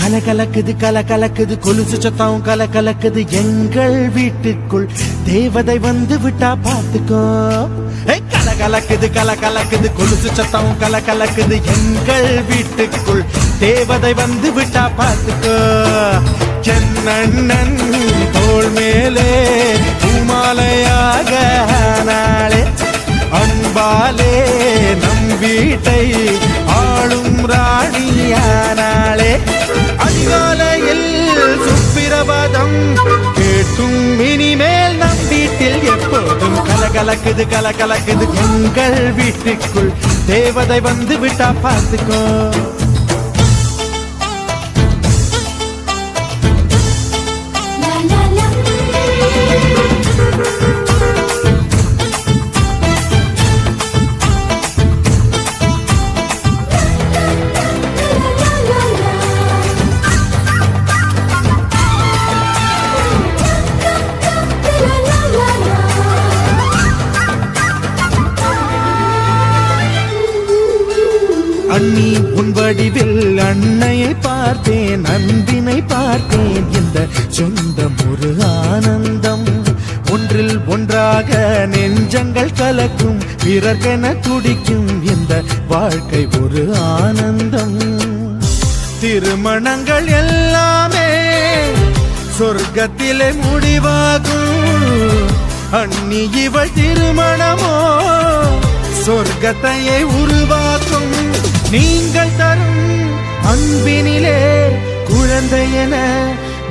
கலகலக்குது கலகலக்குது கொலுசு சத்தம் கலகலக்குது எங்கள் வீட்டுக்குள் தேவதை வந்து விட்டா பாத்துக்கோ. கலகலக்குது கலகலக்குது கொலுசு சத்தம் கலகலக்குது எங்கள் வீட்டுக்குள் தேவதை வந்து விட்டா பாத்துக்கோ. சென்னண்ணன் தோள் மேலே பூமாலையாக நாளே அன்பாலே நம் வீட்டை ஆளும் ராணியானாளே. அதிகாலையில் சுப்பிரபாதம் கேட்டும் இனிமேல் நம் வீட்டில் எப்போதும் கலகலக்குது கலகலக்குது எங்கள் வீட்டுக்குள் தேவதை வந்து விட்டா பார்த்துக்கோ. அண்ணி உன் வடிவில் அன்னையை பார்த்தேன், அன்பினை பார்த்தேன். இந்த சொந்தம் ஒரு ஆனந்தம், ஒன்றில் ஒன்றாக நெஞ்சங்கள் கலக்கும், பிறர்கென துடிக்கும் இந்த வாழ்க்கை ஒரு ஆனந்தம். திருமணங்கள் எல்லாமே சொர்க்கத்திலே முடிவாகும், அண்ணி இவள் திருமணமோ சொர்க்கத்தையே உருவாக்கும். நீங்கள் தரும் அன்பினிலே குழந்தை என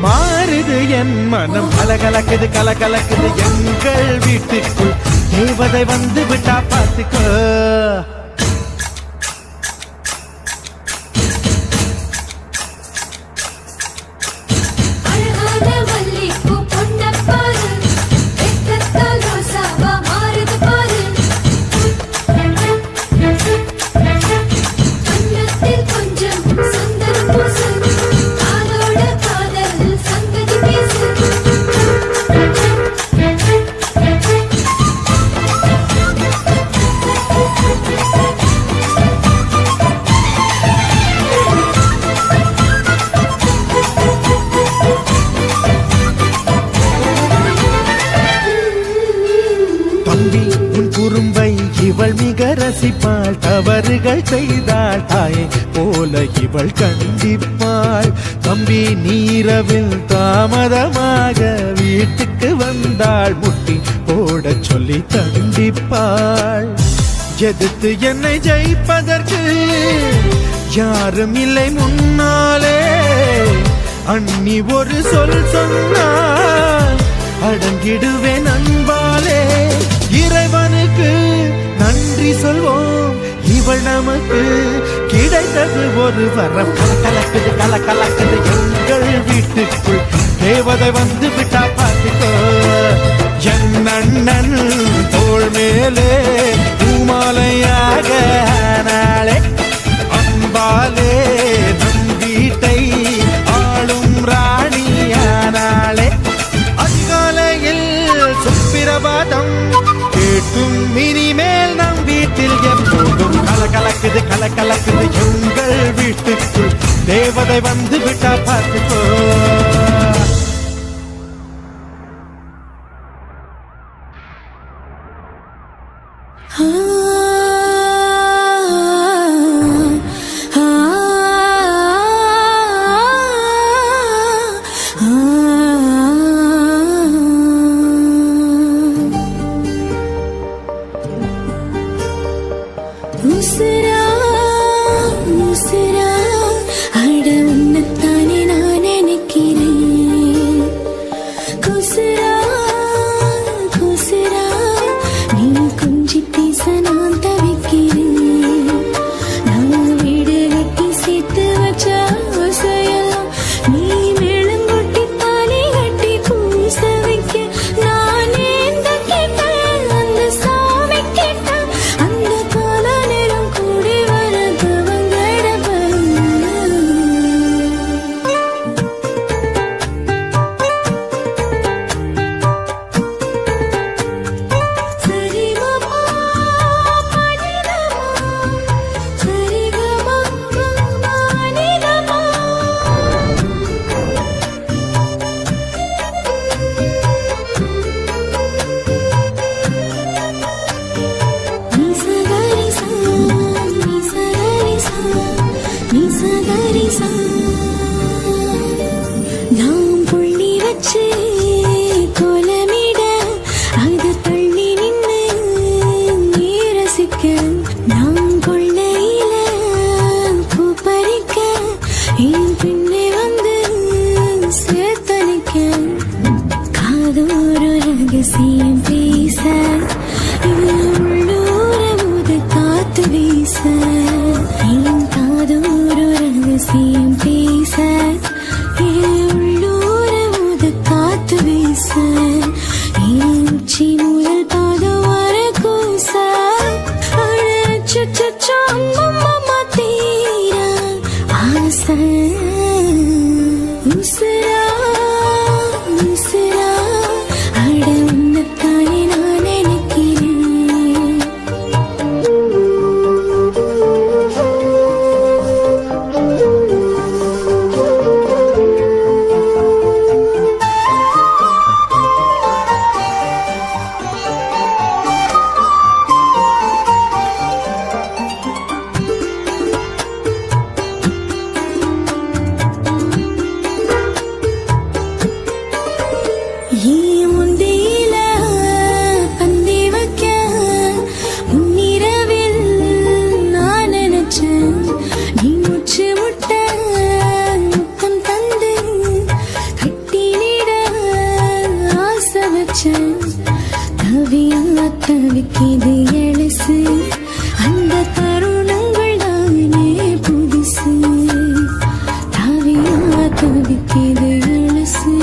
மாறுது என் மனம். கலகலக்குது கலகலக்குது எங்கள் வீட்டுக்குள் தேவதை வந்து விட்டா பார்த்துக்கோ. குறும்பை இவள் மிக ரசிப்பாள், தவறுகள் செய்தாள் தாயை போல இவள் கண்டிப்பாள். தம்பி நீரவில் தாமதமாக வீட்டுக்கு வந்தாள், முட்டி போட சொல்லி தண்டிப்பாள். எதிர்த்து என்னை ஜெயிப்பதற்கு யாரும் இல்லை முன்னாலே, அண்ணி ஒரு சொல் சொன்னால் அடங்கிடுவேன் அன்பாலே. இறைவனுக்கு நன்றி சொல்வோம், இவள் நமக்கு கிடைத்தது ஒரு வரம். கலகலக்குது கலகலக்குது எங்கள் வீட்டுக்குள் தேவதை வந்து விட்டா பார்த்துக்கோ. என் அண்ணன் தோள் மேலே பூமாலையாக நாளே அன்பாலே நம் வீட்டை ஆளும் ராணியானாளே. அதிகாலையில் சுப்பிரபாதம் கேட்டும் இனிமேல் நம் வீட்டில் எப்போதும் கலகலக்குது கலகலக்குது எங்கள் வீட்டுக்குள் தேவதை வந்து விட்டா பார்த்துக்கோ. முசிரா முசிரா அட உன்னத்தானே நானே நாம் புள்ளி வச்சு கோலமிட அது தள்ளி நின்று நீ ரசிக்க நாம் கொள்ளையில பூ பறிக்க என் பின்னே வந்து சேர்த்தளிக்க காதோரு ரகசியம் பேச உள்ளூர முத காத்து வீச என் காதோரு ரகசியம் பேச உள்ளூர முத காத்து வீச என் உச்சி முதல் பாதம் வர கூச அழச்சோ அம்மம்மா தீரா ஆசை உசுரா உசுரா அட உன்னத்தானே நான் நினைக்கிறேன் முந்தியில பந்தி வைக்க முன்னிரவில் நான் நினைச்சேன் நீ முச்சு முட்டை முத்தம் தந்து கட்டிலிட ஆசை வச்சேன் தவியா தவிக்கிது எழுசு அந்த தருணங்கள் தானே புதுசு தவியா தவிக்கிது எழுசு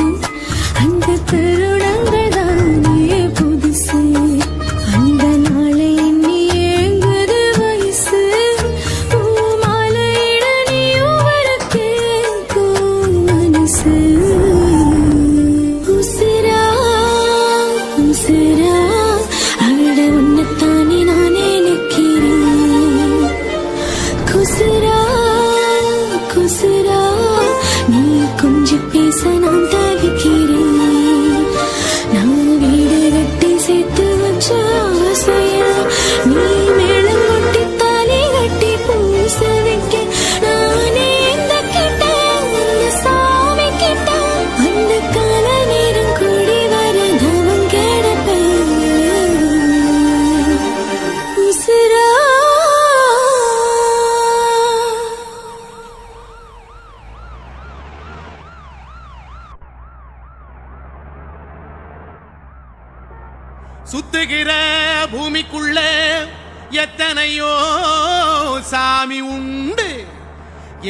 அந்த தருணங்கள் தானே புதுசு அந்த நாளை எண்ணி ஏங்குது வயசு மாலையிட நீயும் வர கேட்கும் மனசு உசிரா உசிரா அட உன்னத்தானே நான் நினைக்கிறேன் குசுரா குசுரா நீ கொஞ்சம் பேச நான் தவிக்கிறேன் நான் வீடு கட்டி சேர்த்து வச்ச ஆசையா நீ மேளம் கொட்டி தாலி கட்டி பூச வைக்க நானே இந்த கிட்ட அந்த சாமி கிட்ட அந்த கால நேரம் கூடி வர தவம் கிடப்பேன் உசுரா சுத்துகிற பூமிக்குள்ள எத்தனையோ சாமி உண்டு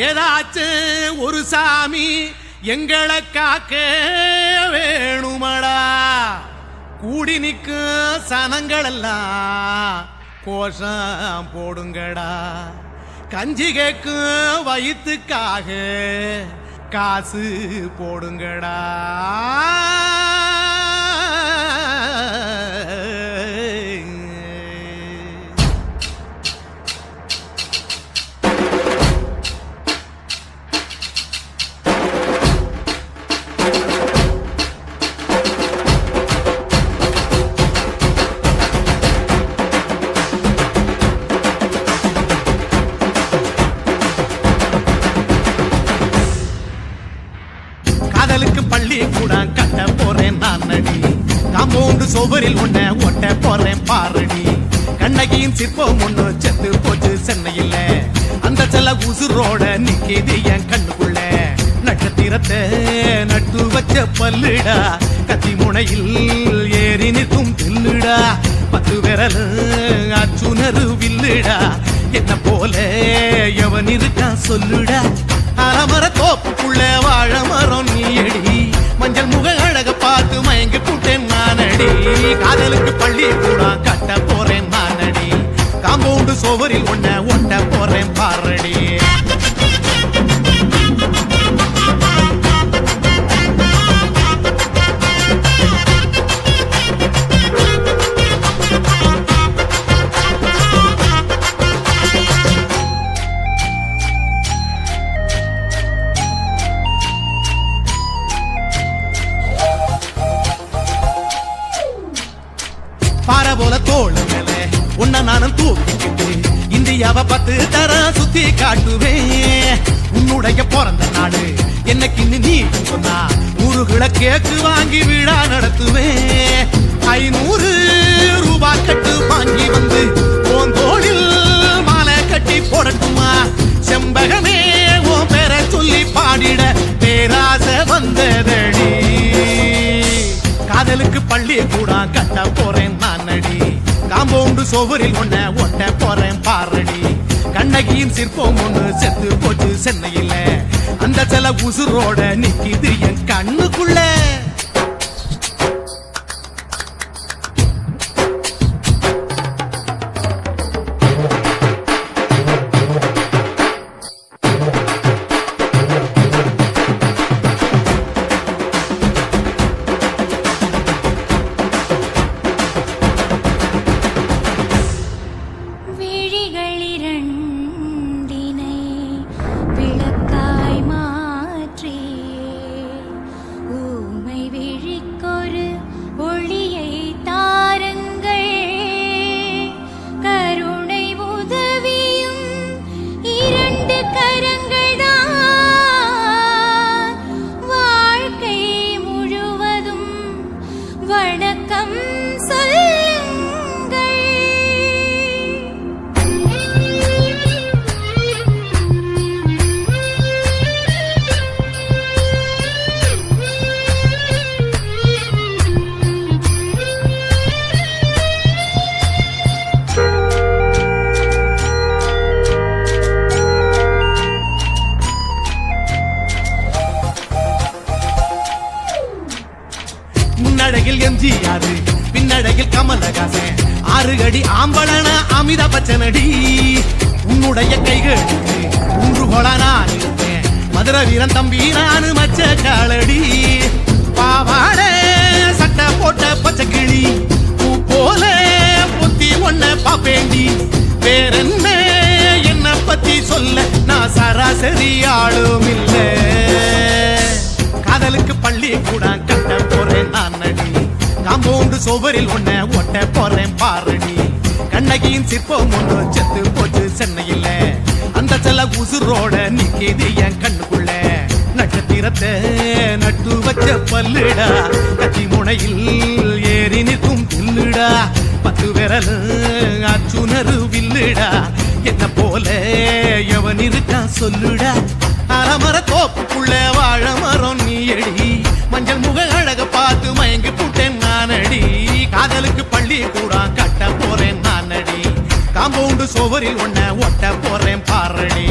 ஏதாச்சும் ஒரு சாமி எங்களை காக்க வேணுமடா கூடி நிற்கும் சனங்களெல்லாம் கோஷம் போடுங்கடா கஞ்சி கேக்கும் வயிற்றுக்காக காசு போடுங்கடா காதலுக்கு பள்ளி கூட கட்ட போறேன் நான் நடி காம்பவுண்டு சோபரில் ஒன்ன ஒட்ட போறேன் பாரடி கண்ணகியின் சிற்பம் ஒண்ணு செத்து போச்சு சென்னையில் அந்த செல்ல உசுரோட நிக்கிது என் கண்ணுக்குள்ள நட்சத்திரத்தை நட்டு வச்ச பல்லுடா கத்தி முனையில் ஏறி நிற்கும் தில்லுடா 10 விரல் அச்சுணரு வில்லுடா என்ன போல எவன் இருக்கா சொல்லுடா அலமர தோப்புக்குள்ள வாழ மரம் நீயடி மஞ்சள் முக அழக பார்த்து மயங்கி புட்டேன் நானடி காதலுக்கு பள்ளி கூட கட்ட போறேன் நானடி காம்பவுண்டு சோவரில் ஒன்ன ஒட்ட போறேன் பாரடி பாறை போல தோள் மேல உன்ன நானும் தூக்கிக்கிட்டு இந்தியாவை 10 தர சுத்தி காட்டுவேன் உன்னுடைய உன்னுடைய பிறந்த நாடு என்னைக்கு நீ சொன்னா 100 கேக்கு வாங்கி விழா நடத்துவேன் 500 ரூபாய் கட்டு வாங்கி வந்து தோளில் மாலை கட்டி போடட்டுமா செம்பகமே உன் பேரை சொல்லி பாடிட பேராசை வந்ததடி காதலுக்கு பள்ளி கூட கட்ட போறேன் நான் அடி காம்பவுண்டு சோவரில் ஒட்ட போறேன் பாரடி கண்ணகியின் சிற்பம் ஒண்ணு செத்து போச்சு சென்னையில அந்த சில உசுரோட நிக்கிது என் கண்ணுக்குள்ள முன்னழகில் எம்ஜிஆர் பின்னழகில் கமலஹாசன் 6 அடி ஆம்பளன அமிதாப் பச்சனடி உன்னுடைய கைகளுக்கு ஊன்றுகோலா நான் இருப்பேன் மதுரை வீரன் தம்பி நானு மச்ச காலடி பாவாட சட்டை போட்ட பச்சை கிளி பூ போல பொத்தி ஒன்ன பாப்பேண்டி வேறென்ன என்ன பத்தி சொல்ல நான் சராசரி ஆளும் இல்ல காதலுக்கு பள்ளி கூட கட்ட போறேன் நான் அடி காம்பவுண்டு சோவரில் ஒட்ட போறேன் பாரடி கண்ணகியின் சிற்பம் ஒன்று செத்து போச்சு சென்னையில அந்த சில உசுரோட நிக்கிது என் கண்ணுக்குள்ள நட்சத்திரத்தை நட்டு வச்ச பல்லுடா கத்தி முனையில் ஏறி நிற்கும் புல்லுடா 10 விரல் அச்சுணரு வில்லுடா என்ன போல எவன் இருக்கா சொல்லுடா அறமர தோப்புக்குள்ள வாழ மரம் நீ அடி மஞ்சள் முக அழக பார்த்து மயங்கி புட்டேன் நானடி காதலுக்கு பள்ளி கூட கட்ட போறேன் நானடி காம்பவுண்டு சோவரில் ஒட்ட போறேன் பாரடி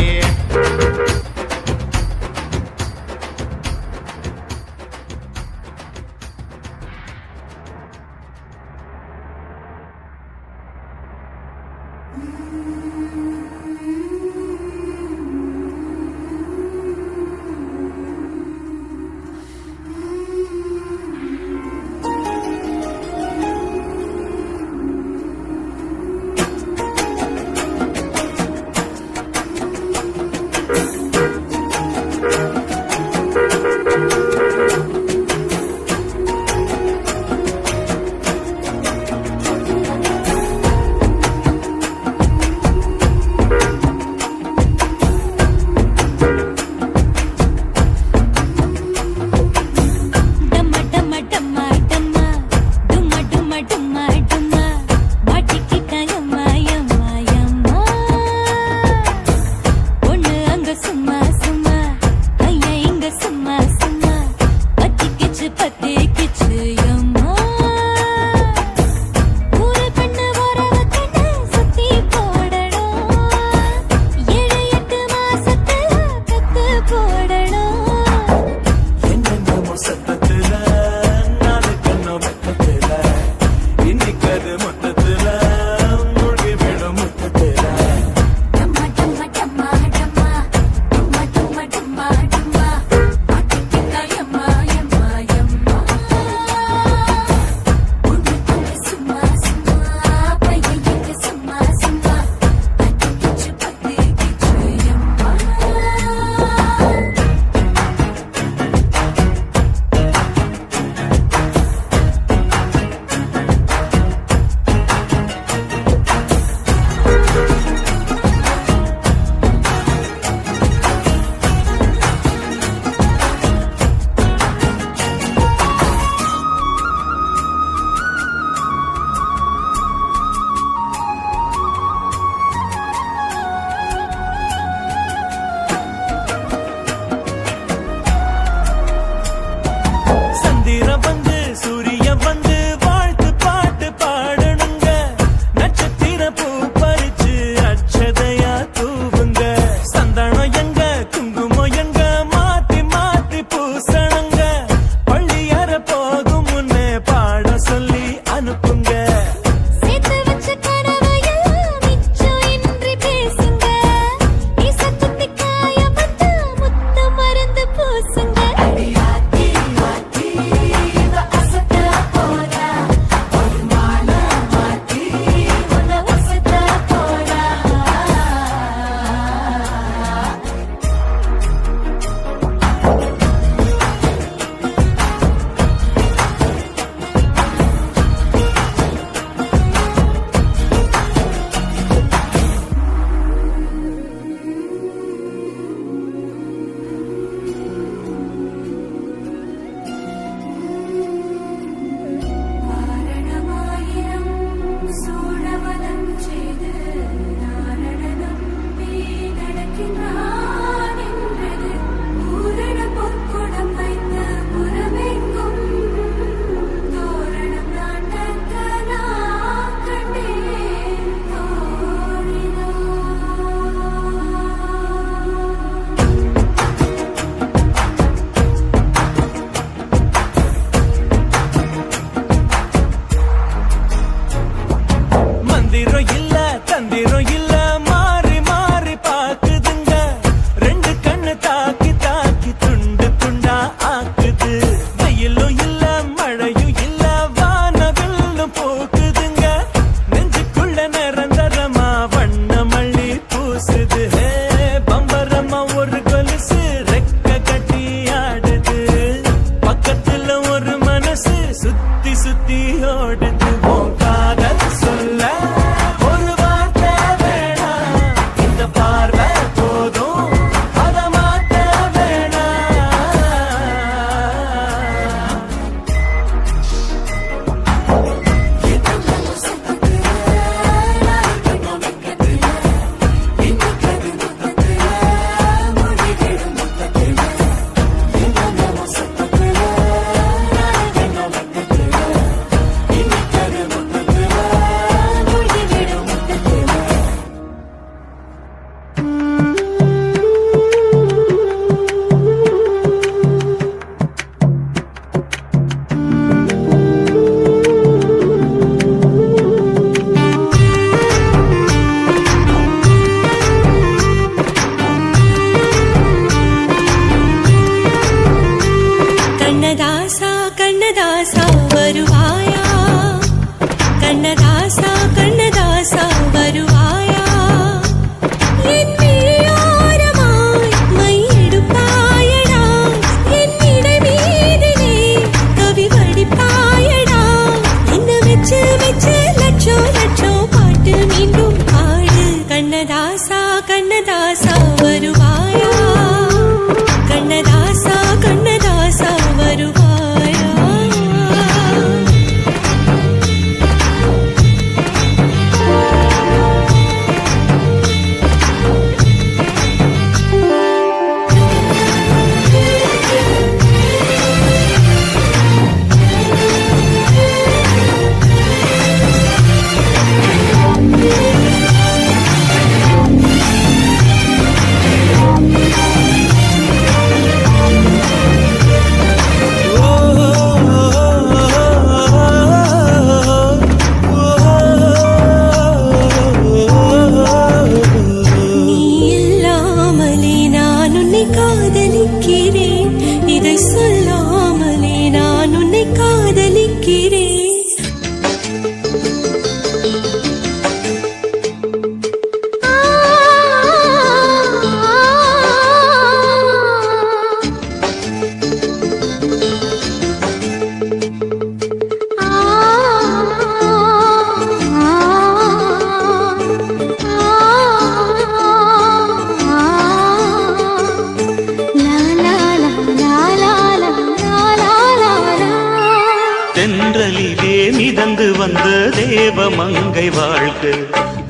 தென்றலிலே மிதந்து வந்த தேவ மங்கை வாழ்க,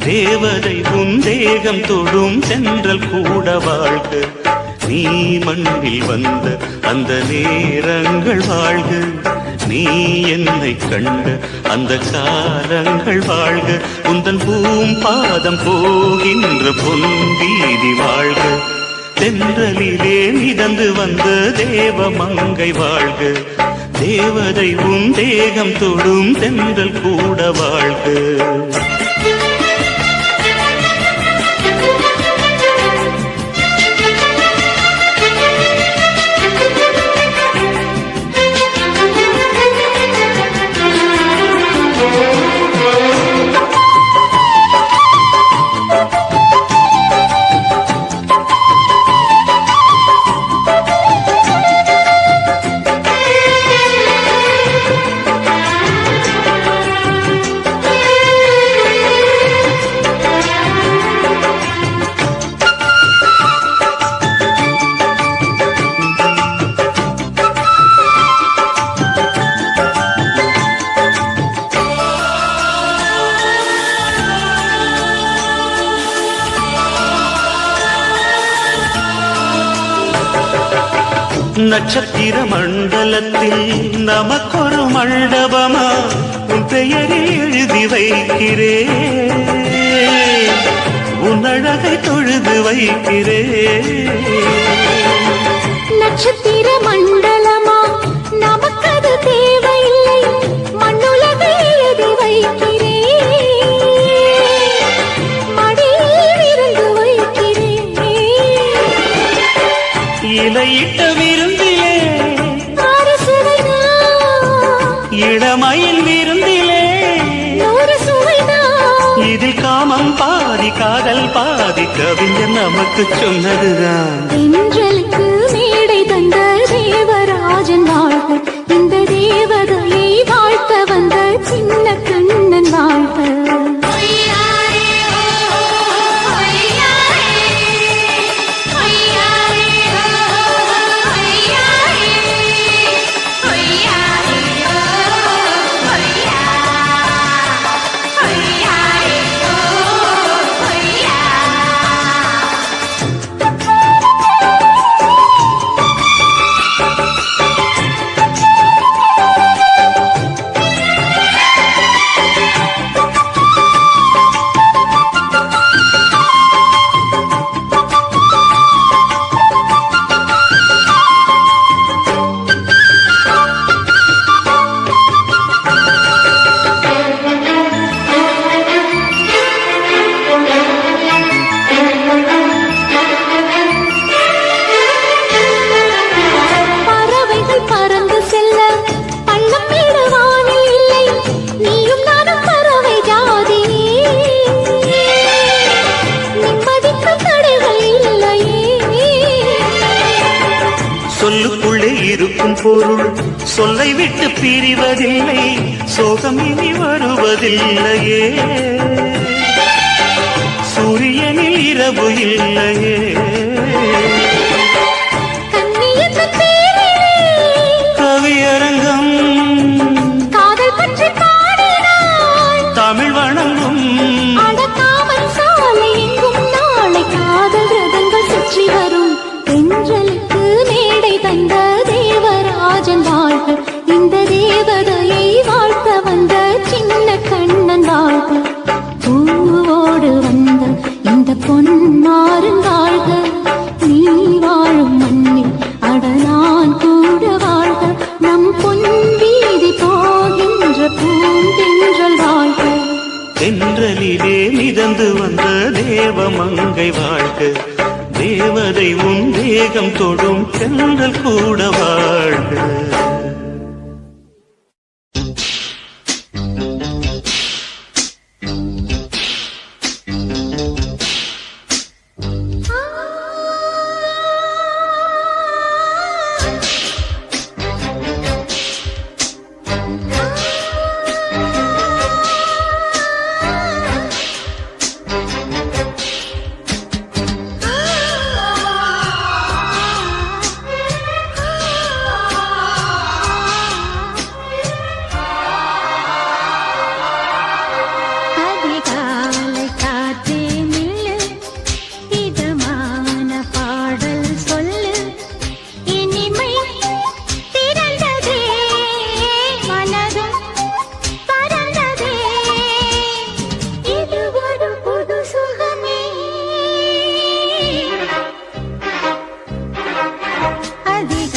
தேவதை உன் தேகம் தொடும் தென்றல் கூட வாழ்க. நீ மண்ணில் வந்த அந்த நேரங்கள் வாழ்க, நீ என்னை கண்ட அந்த காலங்கள் வாழ்க. உந்தன் பூம்பாதம் போகின்ற பொன்வீதி வாழ்க, தென்றலிலே மிதந்து வந்த தேவ மங்கை வாழ்க, தேவதை உன் தேகம் தொடும் தென்றல் கூட வாழ்க. நட்சத்திர மண்டலத்தில் நமக்கொரு மண்டபமா உன் பெயரில் எழுதி வைக்கிறேன், உன் அழகை தொழுது வைக்கிறேன். நட்சத்திர மண்டலமா நமக்கது தேவையில்லை, மண்ணுலகை எழுதி வைக்கிறேன், மடியில் இருந்து வைக்கிறேன். இலையிட்ட விருந்திலே இளமையில் விருந்திலே இதில் காமம் பாதி காதல் பாதி கவிஞர் நமக்கு சொன்னதுதான். தென்றலுக்கு மேடை தந்த தேவராஜன் வாழ்க, இந்த தேவதையை வாழ்த்த வந்த சின்ன கண்ணன் வாழ்க. சொல்லுக்குள்ளே இருக்கும் பொருள் சொல்லை விட்டு பிரிவதில்லை, சோகம் இனி வருவதில்லையே, சூரியனில் இரவு இல்லையே. கவியரங்கம் காதல் பற்றி பாடினாள், தமிழ் வணங்கும் அடக்காமல் சாலை எங்கும் நாளை காதல் ரதங்கள் சுற்றி வரும். தென்றலுக்கு மேடை தந்த தேவராஜன் வாழ்க, இந்த தேவதையை வாழ்த்த வந்த சின்ன கண்ணன் வாழ்க. பூவோடு வந்த இந்த பொன்மாறன் வாழ்க, நீ வாழும் மண்ணில் அடனான் கூட வாழ்க. நம் பொன் வீதி போகின்ற பூந்தென்றல் வாழ்க. தென்றலிலே மிதந்து வந்த தேவ மங்கை வாழ்க, தேவதை உன் தேகம் தொடும் தென்றல் கூட வாழ்க. தேகம்